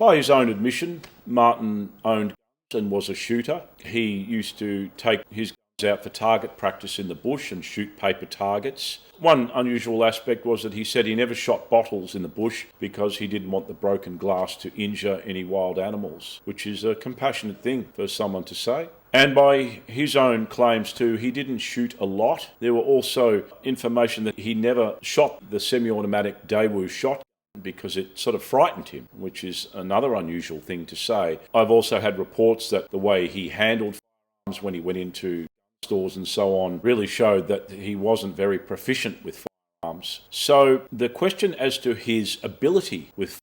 By his own admission, Martin owned guns and was a shooter. He used to take his guns out for target practice in the bush and shoot paper targets. One unusual aspect was that he said he never shot bottles in the bush because he didn't want the broken glass to injure any wild animals, which is a compassionate thing for someone to say. And by his own claims too, he didn't shoot a lot. There were also information that he never shot the semi-automatic Daewoo shotgun because it sort of frightened him, which is another unusual thing to say. I've also had reports that the way he handled firearms when he went into stores and so on really showed that he wasn't very proficient with firearms. So the question as to his ability with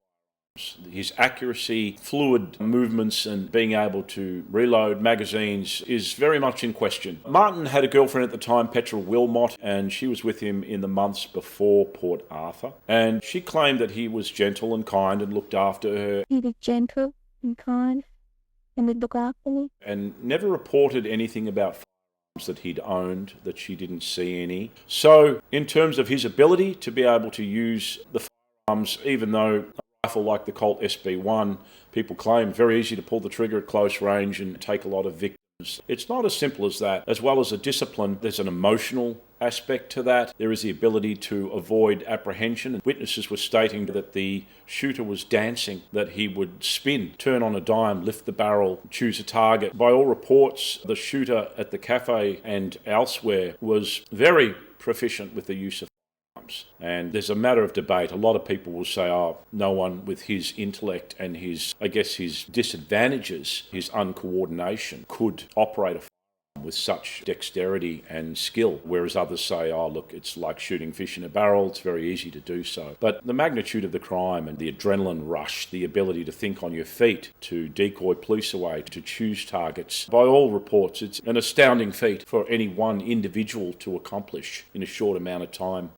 his accuracy, fluid movements and being able to reload magazines is very much in question. Martin had a girlfriend at the time, Petra Wilmot, and she was with him in the months before Port Arthur. And she claimed that he was gentle and kind and looked after her. He was gentle and kind and would look after me. And never reported anything about firearms that he'd owned, that she didn't see any. So in terms of his ability to be able to use the firearms, even though rifle like the Colt SB1, people claim very easy to pull the trigger at close range and take a lot of victims. It's not as simple as that. As well as a discipline, there's an emotional aspect to that. There is the ability to avoid apprehension. Witnesses were stating that the shooter was dancing, that he would spin, turn on a dime, lift the barrel, choose a target. By all reports, the shooter at the cafe and elsewhere was very proficient with the use of and there's a matter of debate. A lot of people will say, no one with his intellect and his disadvantages, his uncoordination, could operate a firearm with such dexterity and skill. Whereas others say, look, it's like shooting fish in a barrel. It's very easy to do so. But the magnitude of the crime and the adrenaline rush, the ability to think on your feet, to decoy police away, to choose targets, by all reports, it's an astounding feat for any one individual to accomplish in a short amount of time.